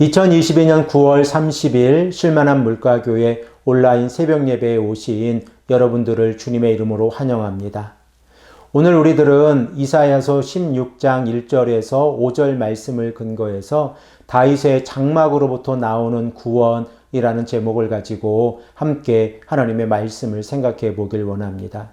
2022년 9월 30일 쉴만한 물가교회 온라인 새벽 예배에 오신 여러분들을 주님의 이름으로 환영합니다. 오늘 우리들은 이사야서 16장 1절에서 5절 말씀을 근거해서 다윗의 장막으로부터 나오는 구원이라는 제목을 가지고 함께 하나님의 말씀을 생각해 보길 원합니다.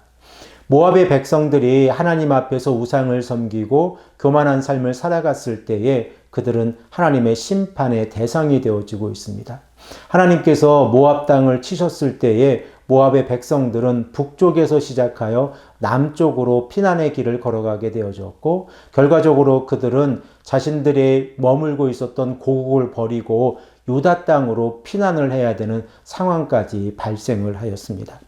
모압의 백성들이 하나님 앞에서 우상을 섬기고 교만한 삶을 살아갔을 때에 그들은 하나님의 심판의 대상이 되어지고 있습니다. 하나님께서 모압 땅을 치셨을 때에 모압의 백성들은 북쪽에서 시작하여 남쪽으로 피난의 길을 걸어가게 되어졌고, 결과적으로 그들은 자신들이 머물고 있었던 고국을 버리고 유다 땅으로 피난을 해야 되는 상황까지 발생을 하였습니다.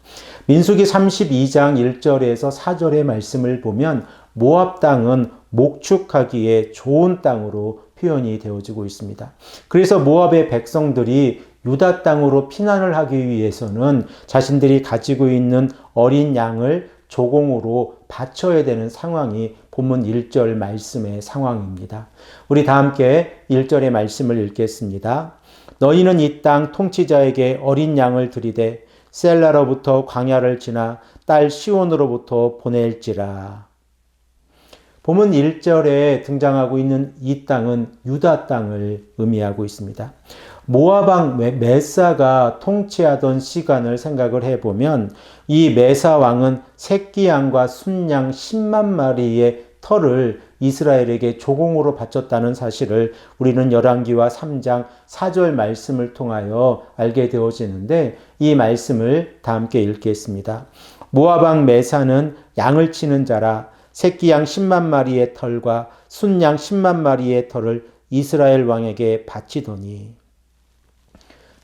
민수기 32장 1절에서 4절의 말씀을 보면 모압 땅은 목축하기에 좋은 땅으로 표현이 되어지고 있습니다. 그래서 모압의 백성들이 유다 땅으로 피난을 하기 위해서는 자신들이 가지고 있는 어린 양을 조공으로 바쳐야 되는 상황이 본문 1절 말씀의 상황입니다. 우리 다 함께 1절의 말씀을 읽겠습니다. 너희는 이 땅 통치자에게 어린 양을 들이되 셀라로부터 광야를 지나 딸 시온으로부터 보낼지라. 본문 1절에 등장하고 있는 이 땅은 유다 땅을 의미하고 있습니다. 모압 왕 메사가 통치하던 시간을 생각을 해보면 이 메사 왕은 새끼 양과 순양 10만 마리의 털을 이스라엘에게 조공으로 바쳤다는 사실을 우리는 열왕기와 3장 4절 말씀을 통하여 알게 되어지는데, 이 말씀을 다 함께 읽겠습니다. 모압 왕 메사는 양을 치는 자라 새끼 양 10만 마리의 털과 순양 10만 마리의 털을 이스라엘 왕에게 바치더니.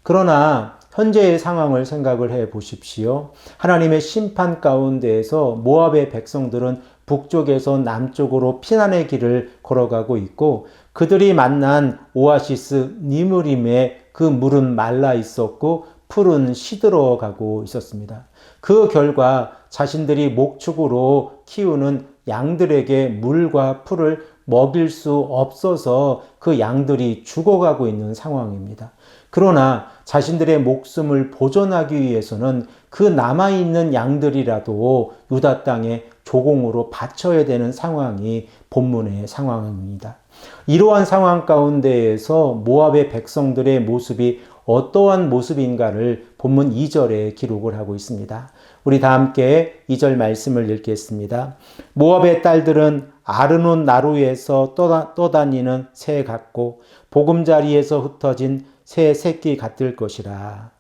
그러나 현재의 상황을 생각을 해 보십시오. 하나님의 심판 가운데에서 모압의 백성들은 북쪽에서 남쪽으로 피난의 길을 걸어가고 있고, 그들이 만난 오아시스 니므림의 그 물은 말라 있었고 풀은 시들어 가고 있었습니다. 그 결과 자신들이 목축으로 키우는 양들에게 물과 풀을 먹일 수 없어서 그 양들이 죽어가고 있는 상황입니다. 그러나 자신들의 목숨을 보존하기 위해서는 그 남아있는 양들이라도 유다 땅에 조공으로 바쳐야 되는 상황이 본문의 상황입니다. 이러한 상황 가운데에서 모압의 백성들의 모습이 어떠한 모습인가를 본문 2절에 기록을 하고 있습니다. 우리 다 함께 2절 말씀을 읽겠습니다. 모압의 딸들은 아르논 나루에서 떠다니는 새 같고 보금자리에서 흩어진 새 새끼 같을 것이라.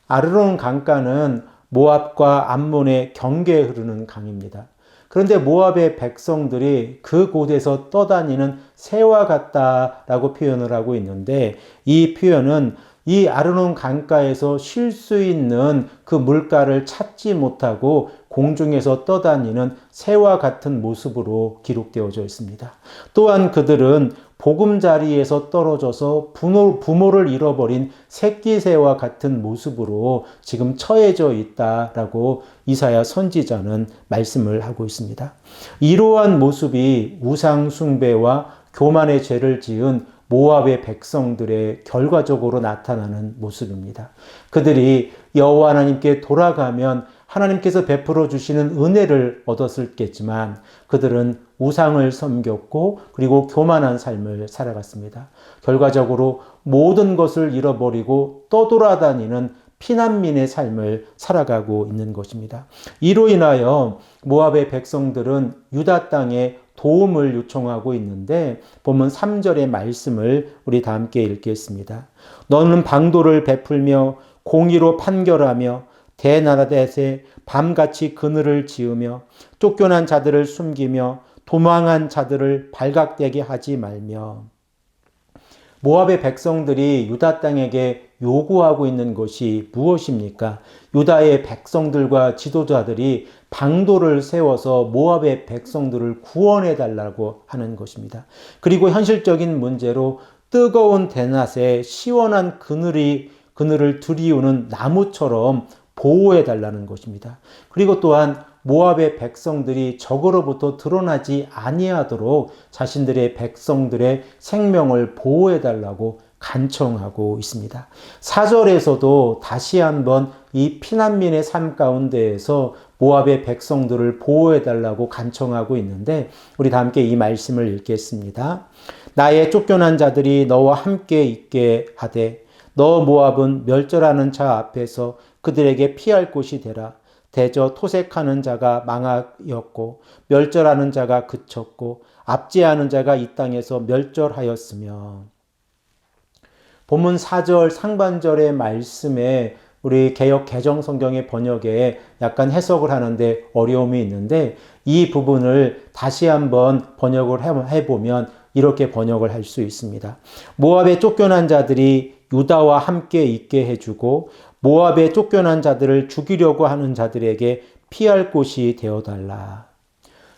아르논 강가는 모압과 암몬의 경계에 흐르는 강입니다. 그런데 모압의 백성들이 그 곳에서 떠다니는 새와 같다라고 표현을 하고 있는데, 이 표현은 이 아르논 강가에서 쉴 수 있는 그 물가를 찾지 못하고 공중에서 떠다니는 새와 같은 모습으로 기록되어져 있습니다. 또한 그들은 보금자리에서 떨어져서 부모를 잃어버린 새끼새와 같은 모습으로 지금 처해져 있다라고 이사야 선지자는 말씀을 하고 있습니다. 이러한 모습이 우상 숭배와 교만의 죄를 지은 모압의 백성들의 결과적으로 나타나는 모습입니다. 그들이 여호와 하나님께 돌아가면 하나님께서 베풀어 주시는 은혜를 얻었겠지만 그들은 우상을 섬겼고 그리고 교만한 삶을 살아갔습니다. 결과적으로 모든 것을 잃어버리고 떠돌아다니는 피난민의 삶을 살아가고 있는 것입니다. 이로 인하여 모압의 백성들은 유다 땅에 도움을 요청하고 있는데, 본문 3절의 말씀을 우리 다 함께 읽겠습니다. 너는 방도를 베풀며 공의로 판결하며 대나라댓에 밤같이 그늘을 지으며 쫓겨난 자들을 숨기며 도망한 자들을 발각되게 하지 말며. 모압의 백성들이 유다 땅에게 요구하고 있는 것이 무엇입니까? 유다의 백성들과 지도자들이 방도를 세워서 모압의 백성들을 구원해 달라고 하는 것입니다. 그리고 현실적인 문제로 뜨거운 대낮에 시원한 그늘을 들이우는 나무처럼 보호해 달라는 것입니다. 그리고 또한 모압의 백성들이 적으로부터 드러나지 아니하도록 자신들의 백성들의 생명을 보호해 달라고 간청하고 있습니다. 4절에서도 다시 한번 이 피난민의 삶 가운데에서 모압의 백성들을 보호해달라고 간청하고 있는데 우리 다 함께 이 말씀을 읽겠습니다. 나의 쫓겨난 자들이 너와 함께 있게 하되 너 모압은 멸절하는 자 앞에서 그들에게 피할 곳이 되라. 대저 토색하는 자가 망하였고 멸절하는 자가 그쳤고 압제하는 자가 이 땅에서 멸절하였으며. 본문 4절 상반절의 말씀에 우리 개역 개정 성경의 번역에 약간 해석을 하는데 어려움이 있는데 이 부분을 다시 한번 번역을 해보면 이렇게 번역을 할 수 있습니다. 모압에 쫓겨난 자들이 유다와 함께 있게 해주고 모압에 쫓겨난 자들을 죽이려고 하는 자들에게 피할 곳이 되어달라.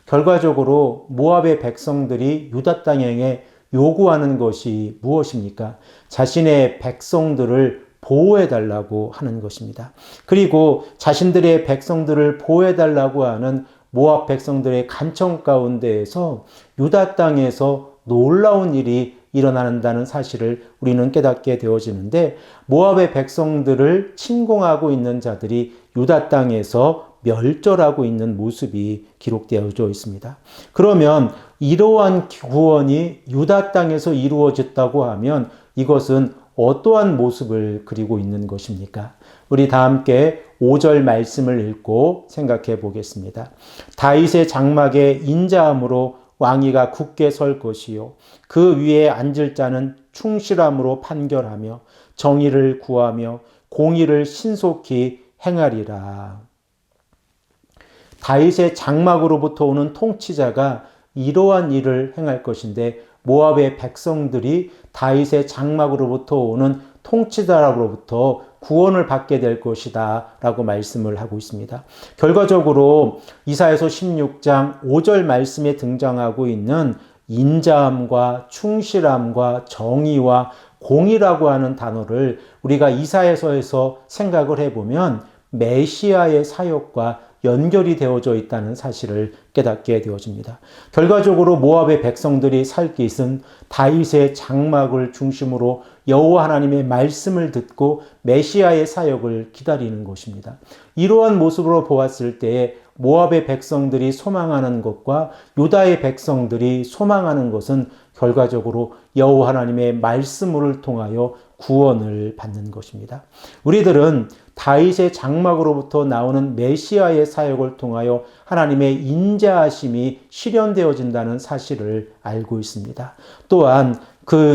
결과적으로 모압의 백성들이 유다 땅에 요구하는 것이 무엇입니까? 자신의 백성들을 보호해달라고 하는 것입니다. 그리고 자신들의 백성들을 보호해달라고 하는 모압 백성들의 간청 가운데에서 유다 땅에서 놀라운 일이 일어난다는 사실을 우리는 깨닫게 되어지는데 모압의 백성들을 침공하고 있는 자들이 유다 땅에서 멸절하고 있는 모습이 기록되어져 있습니다. 그러면 이러한 구원이 유다 땅에서 이루어졌다고 하면 이것은 어떠한 모습을 그리고 있는 것입니까? 우리 다 함께 5절 말씀을 읽고 생각해 보겠습니다. 다윗의 장막에 인자함으로 왕위가 굳게 설 것이요 그 위에 앉을 자는 충실함으로 판결하며 정의를 구하며 공의를 신속히 행하리라. 다윗의 장막으로부터 오는 통치자가 이러한 일을 행할 것인데 모압의 백성들이 다윗의 장막으로부터 오는 통치자로부터 구원을 받게 될 것이다 라고 말씀을 하고 있습니다. 결과적으로 이사야서 16장 5절 말씀에 등장하고 있는 인자함과 충실함과 정의와 공의라고 하는 단어를 우리가 이사야서에서 생각을 해보면 메시아의 사역과 연결이 되어져 있다는 사실을 깨닫게 되어집니다. 결과적으로 모압의 백성들이 살 길은 다윗의 장막을 중심으로 여호와 하나님의 말씀을 듣고 메시아의 사역을 기다리는 것입니다. 이러한 모습으로 보았을 때에 모압의 백성들이 소망하는 것과 유다의 백성들이 소망하는 것은 결과적으로 여호와 하나님의 말씀을 통하여 구원을 받는 것입니다. 우리들은 다윗의 장막으로부터 나오는 메시아의 사역을 통하여 하나님의 인자하심이 실현되어진다는 사실을 알고 있습니다. 또한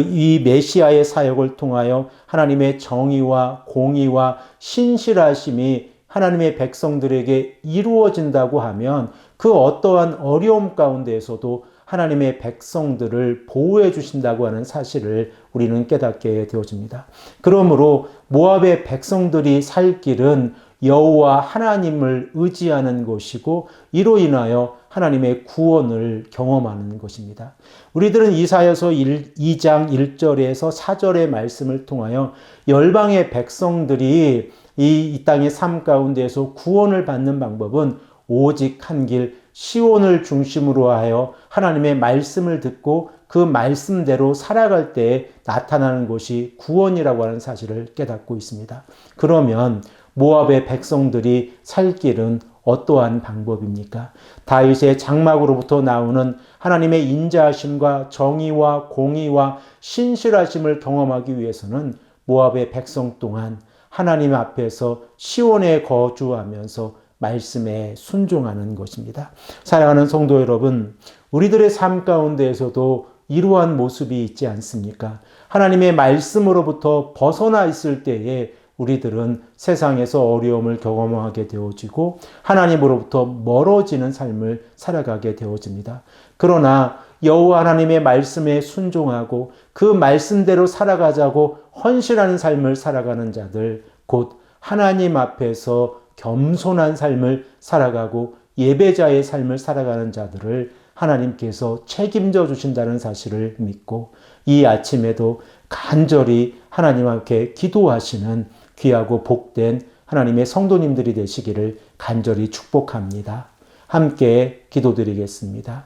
이 메시아의 사역을 통하여 하나님의 정의와 공의와 신실하심이 하나님의 백성들에게 이루어진다고 하면 그 어떠한 어려움 가운데에서도 하나님의 백성들을 보호해 주신다고 하는 사실을 우리는 깨닫게 되어집니다. 그러므로 모압의 백성들이 살 길은 여호와 하나님을 의지하는 것이고 이로 인하여 하나님의 구원을 경험하는 것입니다. 우리들은 이사야서 2장 1절에서 4절의 말씀을 통하여 열방의 백성들이 이 땅의 삶 가운데에서 구원을 받는 방법은 오직 한 길 시온을 중심으로 하여 하나님의 말씀을 듣고 그 말씀대로 살아갈 때에 나타나는 것이 구원이라고 하는 사실을 깨닫고 있습니다. 그러면 모압의 백성들이 살 길은 어떠한 방법입니까? 다윗의 장막으로부터 나오는 하나님의 인자하심과 정의와 공의와 신실하심을 경험하기 위해서는 모압의 백성 또한 하나님 앞에서 시온에 거주하면서 말씀에 순종하는 것입니다. 사랑하는 성도 여러분, 우리들의 삶 가운데에서도 이러한 모습이 있지 않습니까? 하나님의 말씀으로부터 벗어나 있을 때에 우리들은 세상에서 어려움을 경험하게 되어지고 하나님으로부터 멀어지는 삶을 살아가게 되어집니다. 그러나 여호와 하나님의 말씀에 순종하고 그 말씀대로 살아가자고 헌신하는 삶을 살아가는 자들, 곧 하나님 앞에서 겸손한 삶을 살아가고 예배자의 삶을 살아가는 자들을 하나님께서 책임져 주신다는 사실을 믿고 이 아침에도 간절히 하나님 앞에 기도하시는 귀하고 복된 하나님의 성도님들이 되시기를 간절히 축복합니다. 함께 기도드리겠습니다.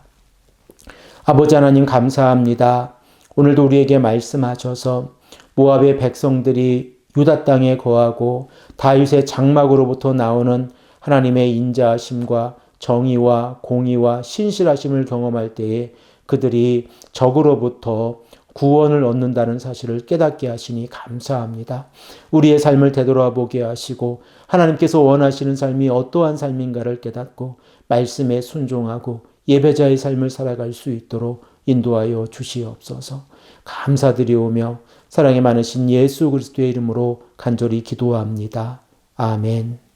아버지 하나님 감사합니다. 오늘도 우리에게 말씀하셔서 모압의 백성들이 유다 땅에 거하고 다윗의 장막으로부터 나오는 하나님의 인자하심과 정의와 공의와 신실하심을 경험할 때에 그들이 적으로부터 구원을 얻는다는 사실을 깨닫게 하시니 감사합니다. 우리의 삶을 되돌아보게 하시고 하나님께서 원하시는 삶이 어떠한 삶인가를 깨닫고 말씀에 순종하고 예배자의 삶을 살아갈 수 있도록 인도하여 주시옵소서. 감사드리오며 사랑이 많으신 예수 그리스도의 이름으로 간절히 기도합니다. 아멘.